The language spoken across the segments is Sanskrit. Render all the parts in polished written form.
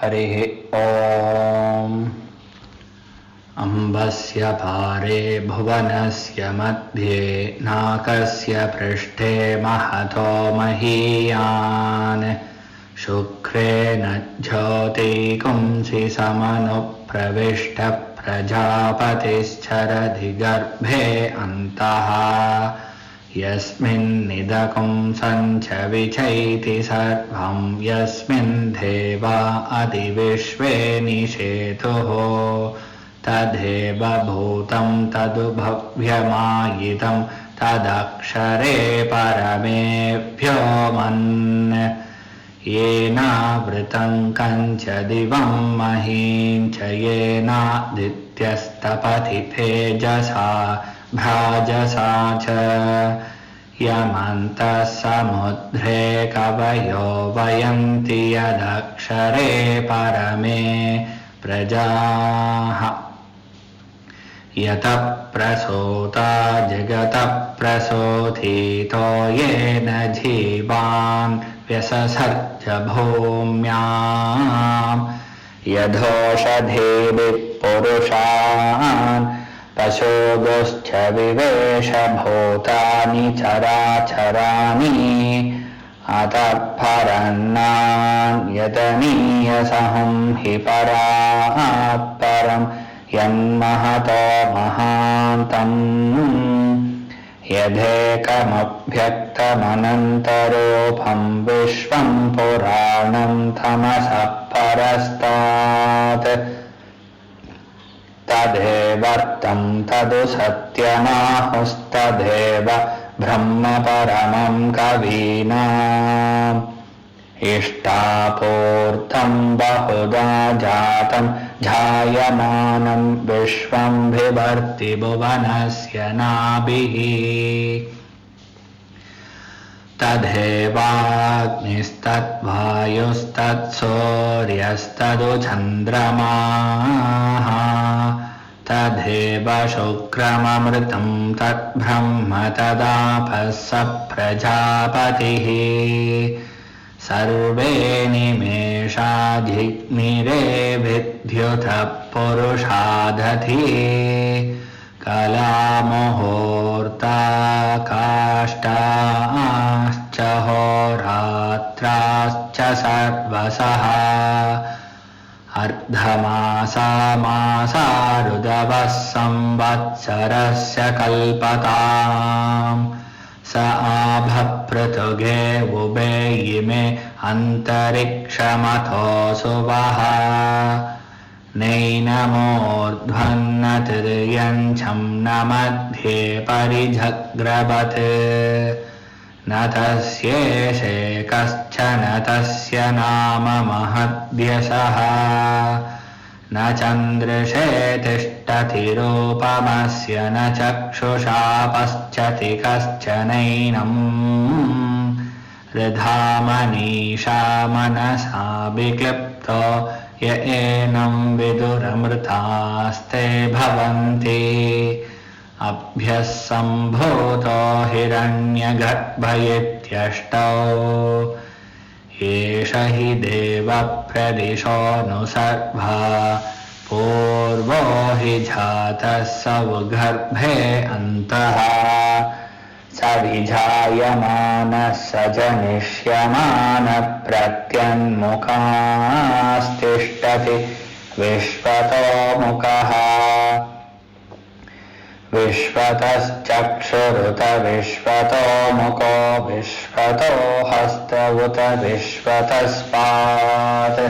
हरिः ॐ अम्बस्य पारे भुवनस्य मध्ये नाकस्य पृष्ठे महतो महीयान् शुक्रेण ज्योतिकुंसि समनुप्रविष्ट प्रजापतिश्चरति गर्भे अन्तः यस्मिन्निदकं सञ्च विचैति सर्वं यस्मिन् देवा अधिविश्वे निषेतुः तदेव भूतं तदुभव्यमायितं तदक्षरे परमे व्योमन् येनावृतं कञ्च दिवं महीं च येनादित्यस्तपति तेजसा भ्राजसा च यमन्तः समुद्रे कवयो वयन्ति यदक्षरे परमे प्रजाः यतः प्रसूता जगतः प्रसूतितो येन जीवान् व्यससर्ज भूम्याम् यथोषधीभिः पुरुषान् पशुगुश्च विवेश भूतानि चराचराणि अतः परन्नान्यतनीयसहं हि परात् परं यन्महतो महान्तम् यदेकमभ्यक्तमनन्तरूपं विश्वं पुराणं तमसः परस्तात् तदेवर्तं तदु सत्यमाहुस्तदेव ब्रह्म परमं कवीनाम् इष्टापूर्तं बहुधा जातं जायमानं विश्वं बिभर्ति भुवनस्य नाभिः तदेवाग्निस्तद्वायुस्तत्सूर्यस्तदु चन्द्रमाः तदेव शुक्रममृतं तद्ब्रह्म तदापः स प्रजापतिः सर्वे निमेषाधिग्निरे विद्युतः पुरुषादधि कलामुहूर्ता काष्ठाश्च होरात्राश्च सर्वसः अर्धमासा मासा ऋतवः संवत्सरस्य कल्पताम् स आभपृथुगे उभे इमे अन्तरिक्षमथोऽसुवः नैनमूर्ध्वन्न तिर्यञ्छं न मध्ये परिझग्रवत् न तस्येषे कश्चन तस्य नाम महद्यशः न चन्द्रशे तिष्ठति रूपमस्य न चक्षुषा पश्यति कश्चनैनम् हृधा मनीषा मनसा विक्लिप्तो य एनं विदुरमृतास्ते भवन्ति अभ्यः सम्भूतो हिरण्यगर्भ इत्यष्टौ एष हि देवप्रदिशोऽनुसर्वा पूर्वो हि जातः सौगर्भे अन्तः स विजायमानः स जनिष्यमानः प्रत्यन्मुखास्तिष्ठति विश्वतो मुखः विश्वतश्चक्षुरुत विश्वतो मुखो विश्वतो हस्त उत विश्वतस्पात्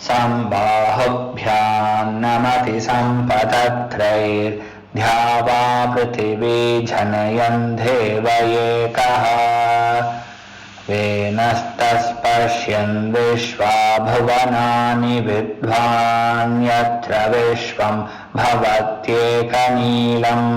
सम्बाहुभ्यां नमति सम्पदत्रैर्द्यावा पृथिवी जनयन् देव एकः वेनस्तस्पश्यन् विश्वा भुवनानि विद्वान् यत्र विश्वं भवत्येकनीलम्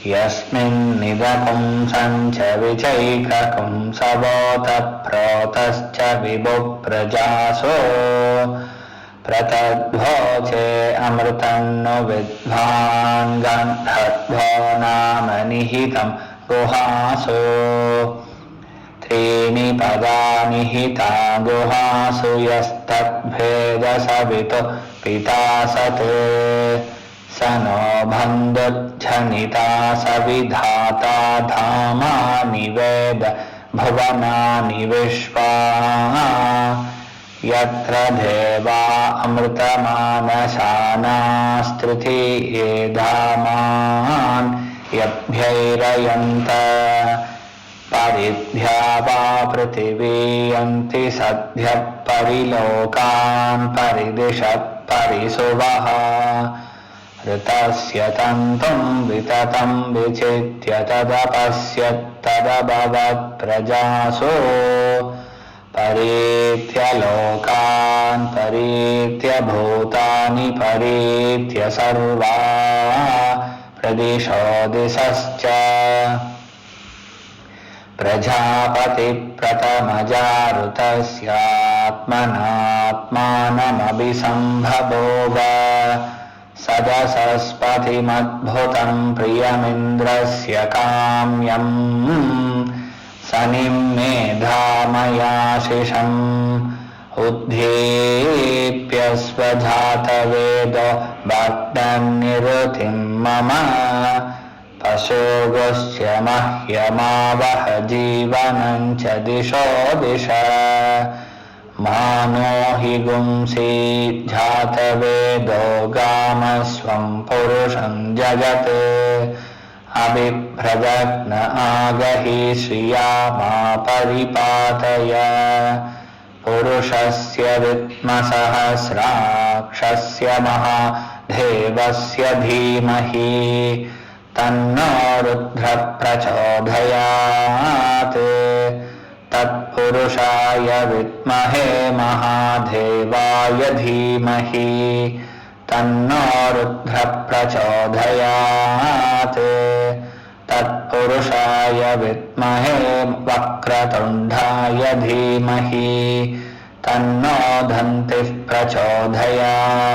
यस्मिन्निदकं सञ्च विचैककं सवोतः प्रोतश्च विभुप्रजासो प्रतद्भोचे अमृतन्नु विद्वान् गन्धर्वो नाम निहितं गुहासो त्रीणि पदानि हिता गुहासु यस्तद्भेदसवितुः पिता सत् स नो बन्धुर्जनिता स विधाता धामानि वेद भुवनानि विश्वा यत्र देवा अमृतमानशानास्तृतीये धामान् यद्भैरयन्त परिध्या वा पृथिवी यन्ति सद्भ्यः परिलोकान् परिदिशत् परिसुवः ऋतस्य तन्तुं विततं विचित्य तदपश्यत्तदभवत् प्रजासु परीत्य लोकान् परीत्य भूतानि परीत्य सर्वा प्रदिशो दिशश्च प्रजापति प्रथमजारुतस्यात्मनात्मानमभिसम्भवोग सदसस्पतिमद्भुतं प्रियमिन्द्रस्य काम्यम् सनिमेधामयाशिषम् उद्धीप्य स्वजातवेदो भग्नन्निरुतिं मम पशोगस्य मह्यमावह जीवनं च दिशो दिश मानो हि गुंसि जातवेदो गामस्वं पुरुषं जगत् अभिभ्रजग्न आगहि श्रिया मा परिपातय पुरुषस्य विद्मसहस्राक्षस्य महादेवस्य धीमहि तन्नो रुद्रः प्रचोदयात् तत्पुरुषाय विद्महे महादेवाय धीमहि तन्नो रुद्रः प्रचोदयात् तत्पुरुषाय विद्महे वक्रतुण्डाय धीमहि तन्नो दन्तिः प्रचोदयात्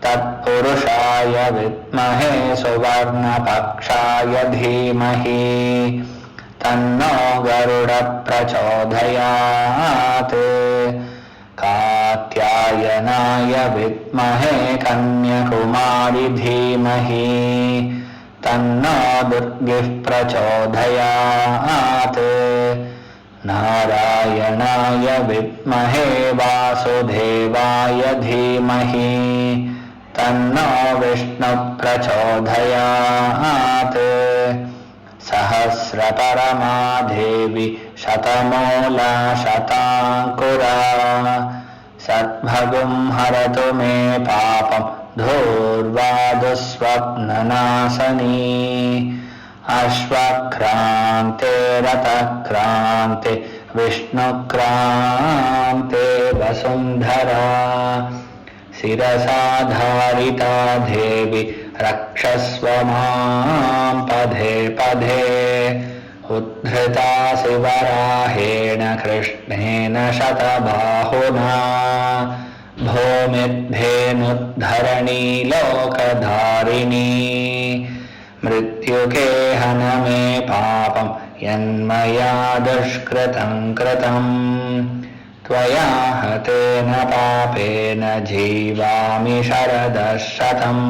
तत्पुरुषाय विद्महे सुवर्णपक्षाय धीमहि तन्नो गरुडः प्रचोदयात् कात्यायनाय विद्महे कन्याकुमारी धीमहि तन्नो दुर्गिः प्रचोदयात् नारायणाय विद्महे वासुदेवाय धीमहि तन्नो विष्णुः प्रचोदयात् सहस्रपरमा देवी शतमूला शताङ्कुरा सद्भगुं हरतु मे पापं धूर्वादुस्वप्ननाशनी अश्वक्रान्ते रथक्रान्ते विष्णुक्रान्ते वसुन्धरा शिरसाधारिता देवी रक्षस्व मां पदे पदे उद्धृता शिवराहेण कृष्णेन शतबाहुना भूमिद्धेनुद्धरणी लोकधारिणी मृत्युके हन मे पापं यन्मया दुष्कृतं कृतं त्वया हतेन पापेन जीवामि शरदशतम्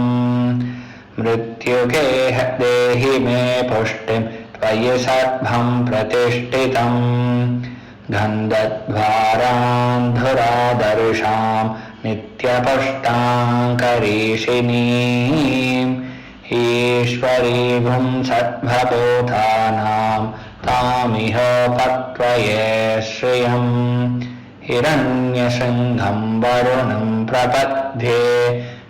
मृत्युके देहि मे पुष्टिं त्वयि सर्वं प्रतिष्ठितं गन्धद्वारान्धुरादर्शां नित्यपुष्टां करीषिणीम् ईश्वरीगुं सद्भूतानां तामिहोपत्वये श्रियं हिरण्यशृङ्गं वरुणं प्रपद्ये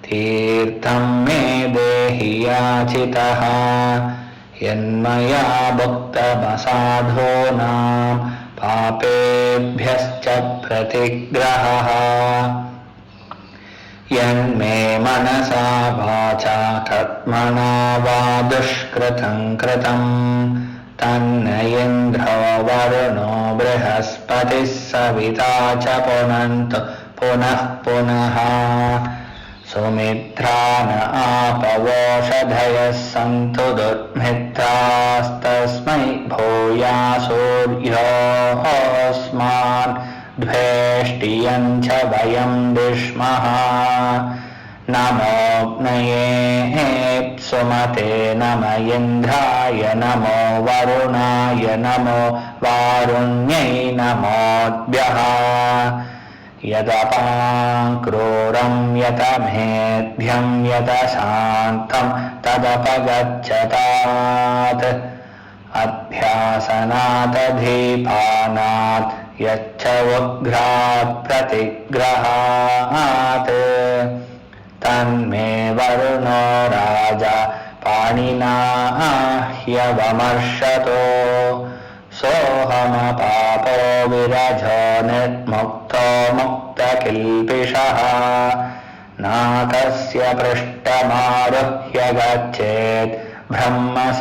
तीर्थं मे देहि याचितः यन्मया भुक्तमसाधूनां पापेभ्यश्च प्रतिग्रहः यन्मे मनसा वाचा कर्मणा वा दुष्कृतं कृतं तन्न इन्द्रो वरुणो बृहस्पतिः सविता च पुनन्तु पुनः पुनः सुमित्रा न आपवोषधयः सन्तु दुर्मित्रास्तस्मै भूयासूर्योऽस्मान् द्वेष्टियं च वयं विष्मः नमोऽग्नये सुमते नम इन्द्राय नमो वरुणाय नमो वारुण्यै नमोऽद्भ्यः यदपाङ्क्रूरं यतमेध्यं यतशान्तं तदपगच्छतात् अभ्यासनादधीपानात् यच्च उग्रात् प्रतिग्रहात् तन्मे वरुणो राजा पाणिना ह्यवमर्शतो सोऽहमपापो विरजो निर्मुक्तो मुक्तकिल्बिषः नाकस्य पृष्ठमारुह्य गच्छेत् ब्रह्मसलोकताम्